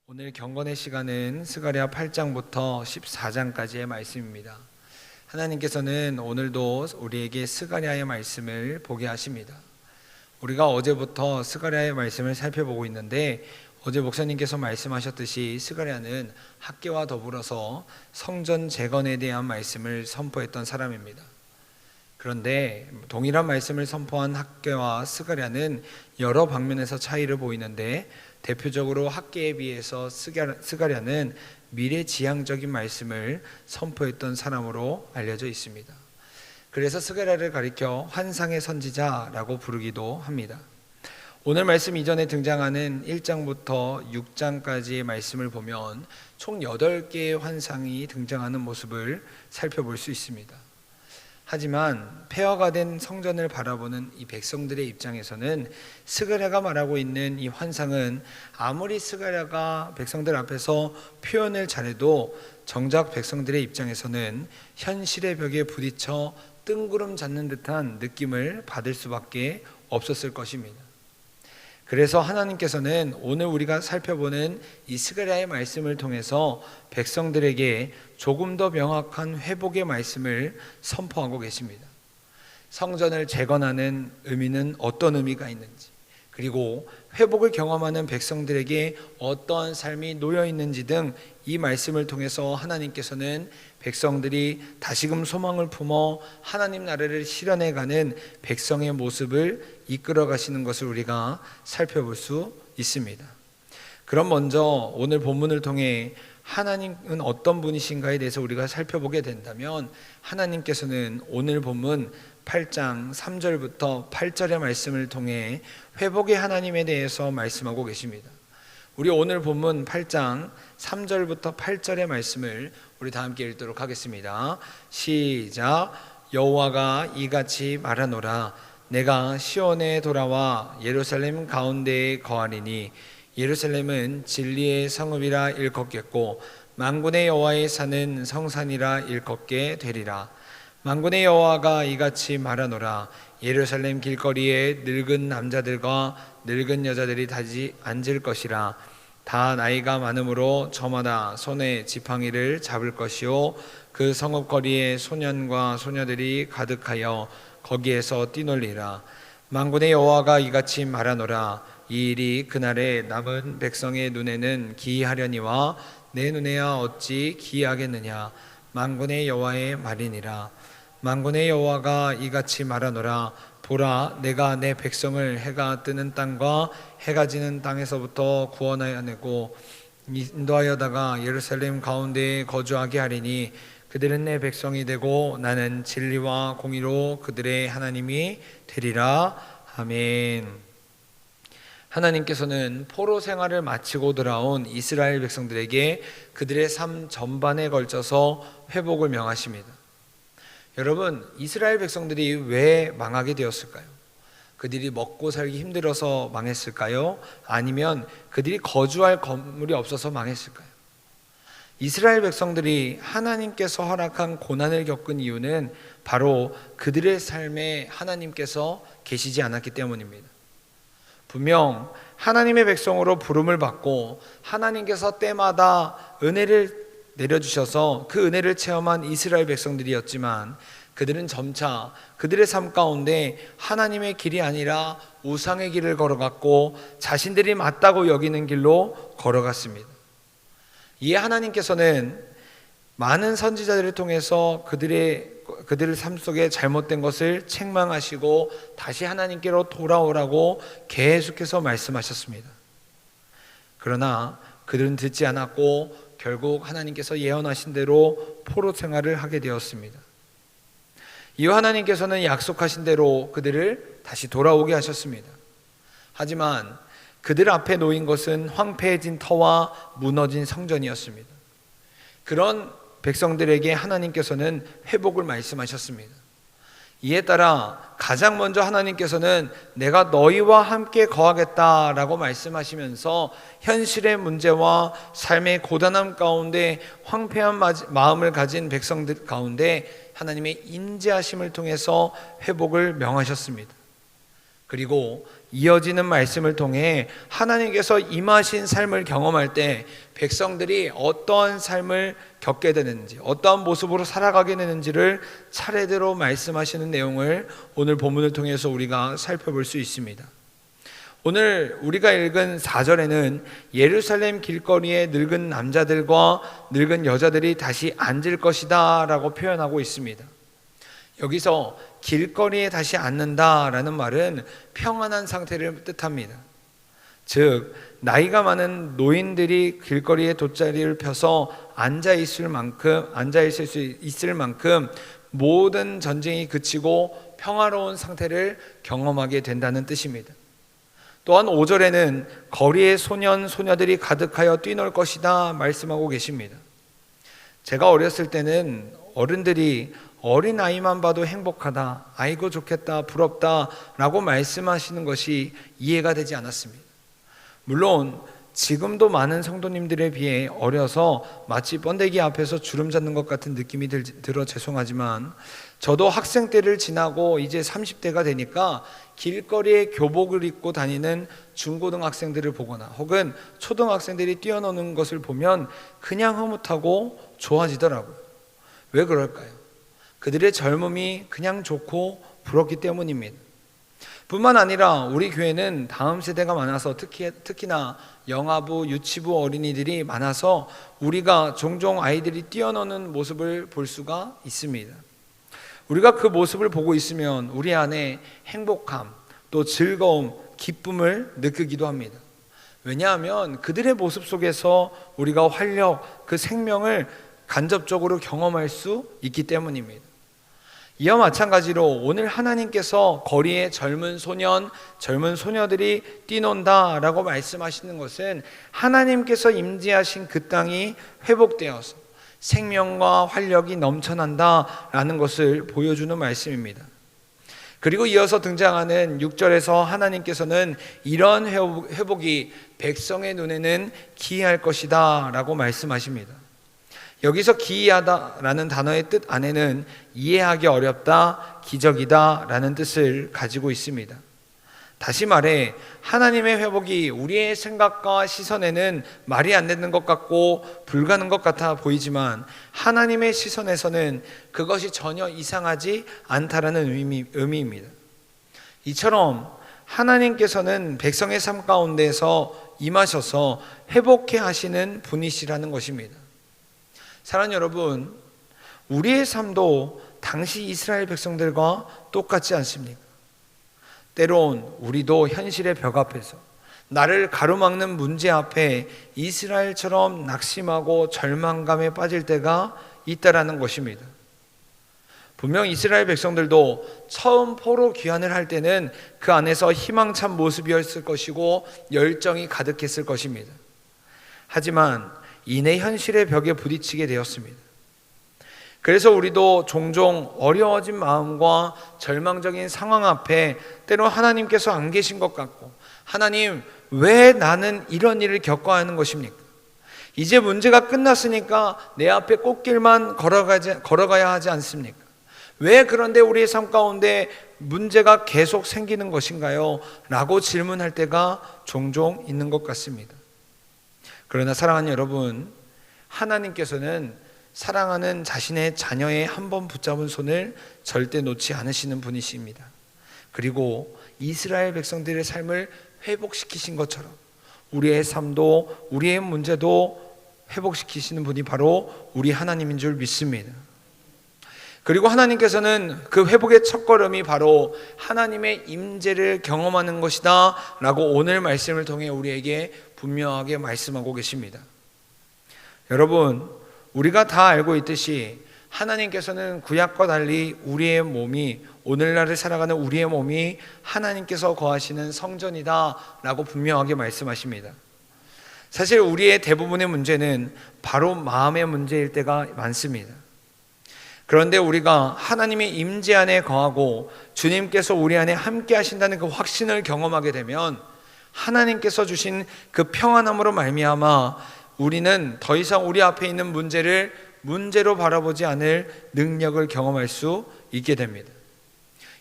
오늘 경건의 시간은 스가랴 8장부터 14장까지의 말씀입니다. 하나님께서는 오늘도 우리에게 스가랴의 말씀을 보게 하십니다. 우리가 어제부터 스가랴의 말씀을 살펴보고 있는데, 어제 목사님께서 말씀하셨듯이 스가랴는 학개와 더불어서 성전 재건에 대한 말씀을 선포했던 사람입니다. 그런데 동일한 말씀을 선포한 학개와 스가랴는 여러 방면에서 차이를 보이는데, 대표적으로 학개에 비해서 스가랴는 미래지향적인 말씀을 선포했던 사람으로 알려져 있습니다. 그래서 스가랴를 가리켜 환상의 선지자라고 부르기도 합니다. 오늘 말씀 이전에 등장하는 1장부터 6장까지의 말씀을 보면 총 8개의 환상이 등장하는 모습을 살펴볼 수 있습니다. 하지만 폐허가 된 성전을 바라보는 이 백성들의 입장에서는 스가랴가 말하고 있는 이 환상은 아무리 스가랴가 백성들 앞에서 표현을 잘해도 정작 백성들의 입장에서는 현실의 벽에 부딪혀 뜬구름 잡는 듯한 느낌을 받을 수밖에 없었을 것입니다. 그래서 하나님께서는 오늘 우리가 살펴보는 이 스가랴의 말씀을 통해서 백성들에게 조금 더 명확한 회복의 말씀을 선포하고 계십니다. 성전을 재건하는 의미는 어떤 의미가 있는지, 그리고 회복을 경험하는 백성들에게 어떠한 삶이 놓여 있는지 등 이 말씀을 통해서 하나님께서는 백성들이 다시금 소망을 품어 하나님 나라를 실현해가는 백성의 모습을 이끌어 가시는 것을 우리가 살펴볼 수 있습니다. 그럼 먼저 오늘 본문을 통해 하나님은 어떤 분이신가에 대해서 우리가 살펴보게 된다면, 하나님께서는 오늘 본문 8장 3절부터 8절의 말씀을 통해 회복의 하나님에 대해서 말씀하고 계십니다. 우리 오늘 본문 8장 3절부터 8절의 말씀을 우리 다 함께 읽도록 하겠습니다. 시작. 여호와가 이같이 말하노라. 내가 시온에 돌아와 예루살렘 가운데에 거하리니 예루살렘은 진리의 성읍이라 일컫겠고 만군의 여호와의 산은 성산이라 일컫게 되리라. 만군의 여호와가 이같이 말하노라. 예루살렘 길거리에 늙은 남자들과 늙은 여자들이 다시 앉을 것이라. 다 나이가 많으므로 저마다 손에 지팡이를 잡을 것이요 그 성읍거리에 소년과 소녀들이 가득하여 거기에서 뛰놀리라. 만군의 여호와가 이같이 말하노라. 이 일이 그날에 남은 백성의 눈에는 기이하려니와 내 눈에야 어찌 기이하겠느냐. 만군의 여호와의 말이니라. 만군의 여호와가 이같이 말하노라. 보라, 내가 내 백성을 해가 뜨는 땅과 해가 지는 땅에서부터 구원하여 내고 인도하여다가 예루살렘 가운데에 거주하게 하리니 그들은 내 백성이 되고 나는 진리와 공의로 그들의 하나님이 되리라. 아멘. 하나님께서는 포로 생활을 마치고 돌아온 이스라엘 백성들에게 그들의 삶 전반에 걸쳐서 회복을 명하십니다. 여러분, 이스라엘 백성들이 왜 망하게 되었을까요? 그들이 먹고 살기 힘들어서 망했을까요? 아니면 그들이 거주할 건물이 없어서 망했을까요? 이스라엘 백성들이 하나님께서 허락한 고난을 겪은 이유는 바로 그들의 삶에 하나님께서 계시지 않았기 때문입니다. 분명 하나님의 백성으로 부름을 받고 하나님께서 때마다 은혜를 내려주셔서 그 은혜를 체험한 이스라엘 백성들이었지만, 그들은 점차 그들의 삶 가운데 하나님의 길이 아니라 우상의 길을 걸어갔고 자신들이 맞다고 여기는 길로 걸어갔습니다. 이에 하나님께서는 많은 선지자들을 통해서 그들의 삶 속에 잘못된 것을 책망하시고 다시 하나님께로 돌아오라고 계속해서 말씀하셨습니다. 그러나 그들은 듣지 않았고 결국 하나님께서 예언하신 대로 포로 생활을 하게 되었습니다. 이후 하나님께서는 약속하신 대로 그들을 다시 돌아오게 하셨습니다. 하지만 그들 앞에 놓인 것은 황폐해진 터와 무너진 성전이었습니다. 그런 백성들에게 하나님께서는 회복을 말씀하셨습니다. 이에 따라 가장 먼저 하나님께서는 내가 너희와 함께 거하겠다라고 말씀하시면서 현실의 문제와 삶의 고단함 가운데 황폐한 마음을 가진 백성들 가운데 하나님의 인자하심을 통해서 회복을 명하셨습니다. 그리고 이어지는 말씀을 통해 하나님께서 임하신 삶을 경험할 때 백성들이 어떠한 삶을 겪게 되는지, 어떠한 모습으로 살아가게 되는지를 차례대로 말씀하시는 내용을 오늘 본문을 통해서 우리가 살펴볼 수 있습니다. 오늘 우리가 읽은 4절에는 예루살렘 길거리에 늙은 남자들과 늙은 여자들이 다시 앉을 것이다 라고 표현하고 있습니다. 여기서 길거리에 다시 앉는다라는 말은 평안한 상태를 뜻합니다. 즉 나이가 많은 노인들이 길거리에 돗자리를 펴서 앉아 있을 수 있을 만큼 모든 전쟁이 그치고 평화로운 상태를 경험하게 된다는 뜻입니다. 또한 5절에는 거리에 소년 소녀들이 가득하여 뛰놀 것이다 말씀하고 계십니다. 제가 어렸을 때는 어른들이 어린아이만 봐도 행복하다, 아이고 좋겠다, 부럽다 라고 말씀하시는 것이 이해가 되지 않았습니다. 물론 지금도 많은 성도님들에 비해 어려서 마치 번데기 앞에서 주름 잡는 것 같은 느낌이 들어 죄송하지만, 저도 학생 때를 지나고 이제 30대가 되니까 길거리에 교복을 입고 다니는 중고등학생들을 보거나 혹은 초등학생들이 뛰어노는 것을 보면 그냥 흐뭇하고 좋아지더라고요. 왜 그럴까요? 그들의 젊음이 그냥 좋고 부럽기 때문입니다. 뿐만 아니라 우리 교회는 다음 세대가 많아서 특히나 영아부, 유치부 어린이들이 많아서 우리가 종종 아이들이 뛰어노는 모습을 볼 수가 있습니다. 우리가 그 모습을 보고 있으면 우리 안에 행복함, 또 즐거움, 기쁨을 느끼기도 합니다. 왜냐하면 그들의 모습 속에서 우리가 활력, 그 생명을 간접적으로 경험할 수 있기 때문입니다. 이와 마찬가지로 오늘 하나님께서 거리에 젊은 소년, 젊은 소녀들이 뛰논다라고 말씀하시는 것은 하나님께서 임재하신 그 땅이 회복되어서 생명과 활력이 넘쳐난다라는 것을 보여주는 말씀입니다. 그리고 이어서 등장하는 6절에서 하나님께서는 이런 회복이 백성의 눈에는 기이할 것이다 라고 말씀하십니다. 여기서 기이하다라는 단어의 뜻 안에는 이해하기 어렵다, 기적이다 라는 뜻을 가지고 있습니다. 다시 말해 하나님의 회복이 우리의 생각과 시선에는 말이 안 되는 것 같고 불가능한 것 같아 보이지만 하나님의 시선에서는 그것이 전혀 이상하지 않다라는 의미입니다. 이처럼 하나님께서는 백성의 삶 가운데서 임하셔서 회복해 하시는 분이시라는 것입니다. 사랑하는 여러분, 우리의 삶도 당시 이스라엘 백성들과 똑같지 않습니까? 때론 우리도 현실의 벽 앞에서 나를 가로막는 문제 앞에 이스라엘처럼 낙심하고 절망감에 빠질 때가 있다라는 것입니다. 분명 이스라엘 백성들도 처음 포로 귀환을 할 때는 그 안에서 희망찬 모습이었을 것이고 열정이 가득했을 것입니다. 하지만 이내 현실의 벽에 부딪히게 되었습니다. 그래서 우리도 종종 어려워진 마음과 절망적인 상황 앞에 때로 하나님께서 안 계신 것 같고, 하나님 왜 나는 이런 일을 겪어야 하는 것입니까? 이제 문제가 끝났으니까 내 앞에 꽃길만 걸어가야 하지 않습니까? 왜 그런데 우리의 삶 가운데 문제가 계속 생기는 것인가요? 라고 질문할 때가 종종 있는 것 같습니다. 그러나 사랑하는 여러분, 하나님께서는 사랑하는 자신의 자녀의 한 번 붙잡은 손을 절대 놓지 않으시는 분이십니다. 그리고 이스라엘 백성들의 삶을 회복시키신 것처럼 우리의 삶도 우리의 문제도 회복시키시는 분이 바로 우리 하나님인 줄 믿습니다. 그리고 하나님께서는 그 회복의 첫걸음이 바로 하나님의 임재를 경험하는 것이다 라고 오늘 말씀을 통해 우리에게 분명하게 말씀하고 계십니다. 여러분, 우리가 다 알고 있듯이 하나님께서는 구약과 달리 우리의 몸이, 오늘날을 살아가는 우리의 몸이 하나님께서 거하시는 성전이다 라고 분명하게 말씀하십니다. 사실 우리의 대부분의 문제는 바로 마음의 문제일 때가 많습니다. 그런데 우리가 하나님의 임재 안에 거하고 주님께서 우리 안에 함께 하신다는 그 확신을 경험하게 되면 하나님께서 주신 그 평안함으로 말미암아 우리는 더 이상 우리 앞에 있는 문제를 문제로 바라보지 않을 능력을 경험할 수 있게 됩니다.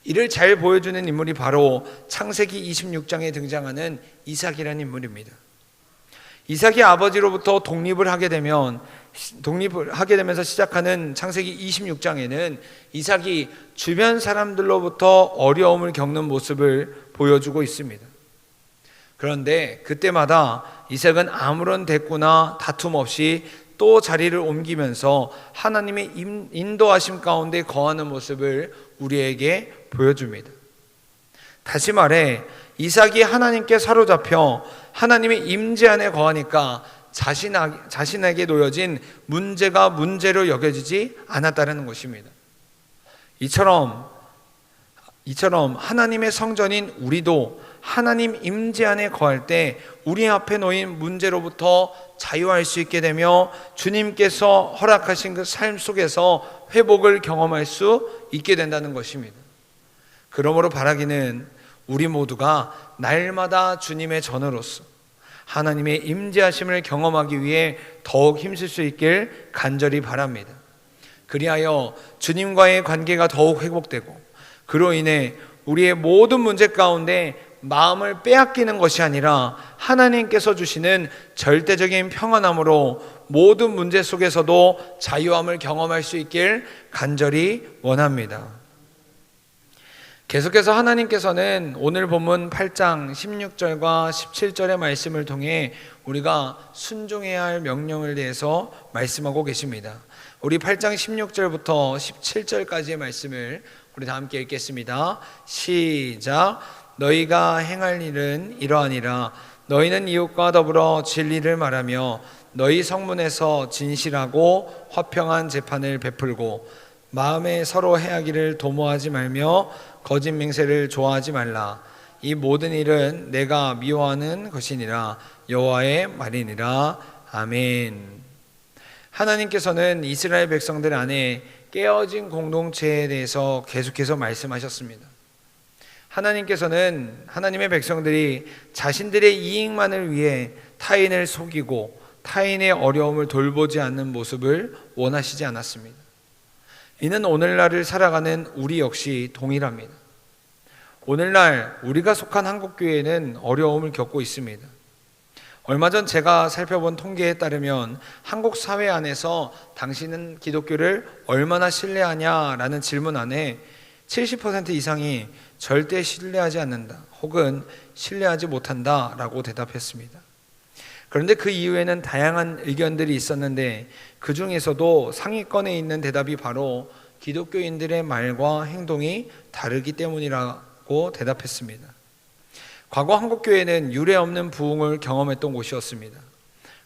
이를 잘 보여주는 인물이 바로 창세기 26장에 등장하는 이삭이라는 인물입니다. 이삭이 아버지로부터 독립을 하게 되면서 시작하는 창세기 26장에는 이삭이 주변 사람들로부터 어려움을 겪는 모습을 보여주고 있습니다. 그런데 그때마다 이삭은 아무런 대꾸나 다툼 없이 또 자리를 옮기면서 하나님의 인도하심 가운데 거하는 모습을 우리에게 보여줍니다. 다시 말해 이삭이 하나님께 사로잡혀 하나님의 임재 안에 거하니까 자신에게 놓여진 문제가 문제로 여겨지지 않았다는 것입니다. 이처럼 하나님의 성전인 우리도 하나님 임재 안에 거할 때 우리 앞에 놓인 문제로부터 자유할 수 있게 되며 주님께서 허락하신 그 삶 속에서 회복을 경험할 수 있게 된다는 것입니다. 그러므로 바라기는 우리 모두가 날마다 주님의 전으로서 하나님의 임재하심을 경험하기 위해 더욱 힘쓸 수 있길 간절히 바랍니다. 그리하여 주님과의 관계가 더욱 회복되고 그로 인해 우리의 모든 문제 가운데 마음을 빼앗기는 것이 아니라 하나님께서 주시는 절대적인 평안함으로 모든 문제 속에서도 자유함을 경험할 수 있길 간절히 원합니다. 계속해서 하나님께서는 오늘 본문 8장 16절과 17절의 말씀을 통해 우리가 순종해야 할 명령을 대해서 말씀하고 계십니다. 우리 8장 16절부터 17절까지의 말씀을 우리 다 함께 읽겠습니다. 시작. 너희가 행할 일은 이러하니라. 너희는 이웃과 더불어 진리를 말하며 너희 성문에서 진실하고 화평한 재판을 베풀고 마음에 서로 해하기를 도모하지 말며 거짓 맹세를 좋아하지 말라. 이 모든 일은 내가 미워하는 것이니라. 여호와의 말이니라. 아멘. 하나님께서는 이스라엘 백성들 안에 깨어진 공동체에 대해서 계속해서 말씀하셨습니다. 하나님께서는 하나님의 백성들이 자신들의 이익만을 위해 타인을 속이고 타인의 어려움을 돌보지 않는 모습을 원하시지 않았습니다. 이는 오늘날을 살아가는 우리 역시 동일합니다. 오늘날 우리가 속한 한국교회는 어려움을 겪고 있습니다. 얼마 전 제가 살펴본 통계에 따르면 한국 사회 안에서 당신은 기독교를 얼마나 신뢰하냐라는 질문 안에 70% 이상이 절대 신뢰하지 않는다 혹은 신뢰하지 못한다 라고 대답했습니다. 그런데 그 이후에는 다양한 의견들이 있었는데 그 중에서도 상위권에 있는 대답이 바로 기독교인들의 말과 행동이 다르기 때문이라고 대답했습니다. 과거 한국교회는 유례 없는 부흥을 경험했던 곳이었습니다.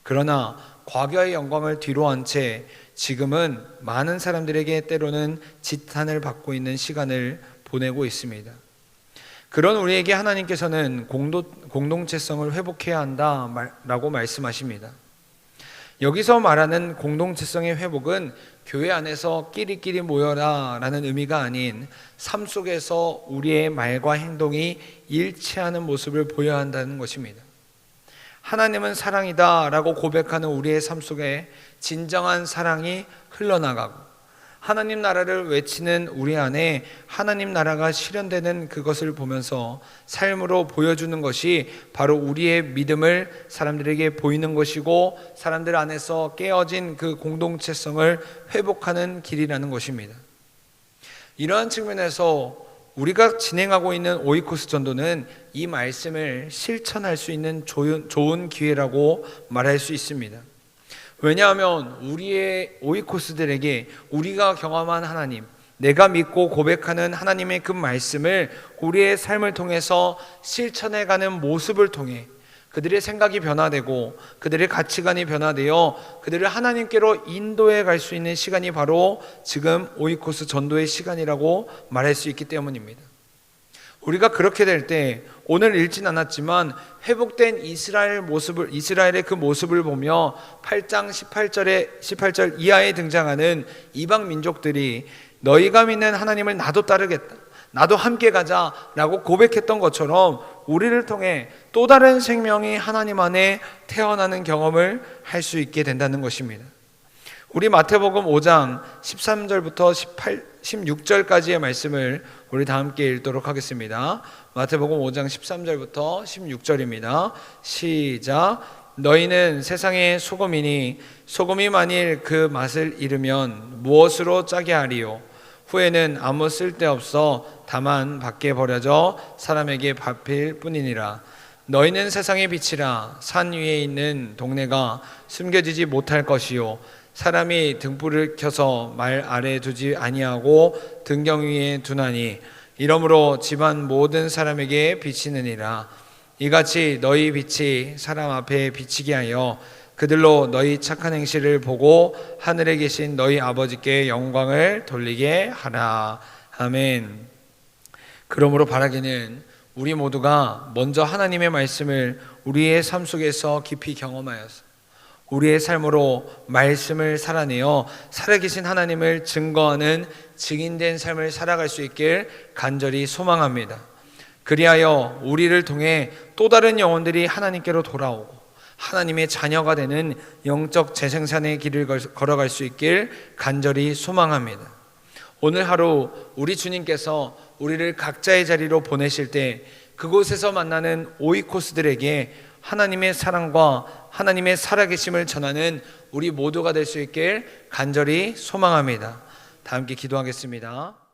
그러나 과거의 영광을 뒤로한 채 지금은 많은 사람들에게 때로는 지탄을 받고 있는 시간을 보내고 있습니다. 그런 우리에게 하나님께서는 공동체성을 회복해야 한다라고 말씀하십니다. 여기서 말하는 공동체성의 회복은 교회 안에서 끼리끼리 모여라 라는 의미가 아닌 삶 속에서 우리의 말과 행동이 일치하는 모습을 보여야 한다는 것입니다. 하나님은 사랑이다 라고 고백하는 우리의 삶 속에 진정한 사랑이 흘러나가고 하나님 나라를 외치는 우리 안에 하나님 나라가 실현되는 그것을 보면서 삶으로 보여주는 것이 바로 우리의 믿음을 사람들에게 보이는 것이고 사람들 안에서 깨어진 그 공동체성을 회복하는 길이라는 것입니다. 이러한 측면에서 우리가 진행하고 있는 오이코스 전도는 이 말씀을 실천할 수 있는 좋은 기회라고 말할 수 있습니다. 왜냐하면 우리의 오이코스들에게 우리가 경험한 하나님, 내가 믿고 고백하는 하나님의 그 말씀을 우리의 삶을 통해서 실천해가는 모습을 통해 그들의 생각이 변화되고 그들의 가치관이 변화되어 그들을 하나님께로 인도해 갈 수 있는 시간이 바로 지금 오이코스 전도의 시간이라고 말할 수 있기 때문입니다. 우리가 그렇게 될 때 오늘 읽진 않았지만 회복된 이스라엘의 그 모습을 보며 8장 18절 이하에 등장하는 이방 민족들이 너희가 믿는 하나님을 나도 따르겠다, 나도 함께 가자 라고 고백했던 것처럼 우리를 통해 또 다른 생명이 하나님 안에 태어나는 경험을 할 수 있게 된다는 것입니다. 우리 마태복음 5장 13절부터 16절까지의 말씀을 우리 다 함께 읽도록 하겠습니다. 마태복음 5장 13절부터 16절입니다. 시작. 너희는 세상의 소금이니 소금이 만일 그 맛을 잃으면 무엇으로 짜게 하리요? 후에는 아무 쓸데없어 다만 밖에 버려져 사람에게 밟힐 뿐이니라. 너희는 세상의 빛이라. 산 위에 있는 동네가 숨겨지지 못할 것이요 사람이 등불을 켜서 말 아래 두지 아니하고 등경 위에 두나니 이러므로 집안 모든 사람에게 비치느니라. 이같이 너희 빛이 사람 앞에 비치게 하여 그들로 너희 착한 행실을 보고 하늘에 계신 너희 아버지께 영광을 돌리게 하라. 아멘. 그러므로 바라기는 우리 모두가 먼저 하나님의 말씀을 우리의 삶 속에서 깊이 경험하여서 우리의 삶으로 말씀을 살아내어 살아계신 하나님을 증거하는 증인된 삶을 살아갈 수 있길 간절히 소망합니다. 그리하여 우리를 통해 또 다른 영혼들이 하나님께로 돌아오고 하나님의 자녀가 되는 영적 재생산의 길을 걸어갈 수 있길 간절히 소망합니다. 오늘 하루 우리 주님께서 우리를 각자의 자리로 보내실 때 그곳에서 만나는 오이코스들에게 하나님의 사랑과 하나님의 살아계심을 전하는 우리 모두가 될 수 있길 간절히 소망합니다. 다 함께 기도하겠습니다.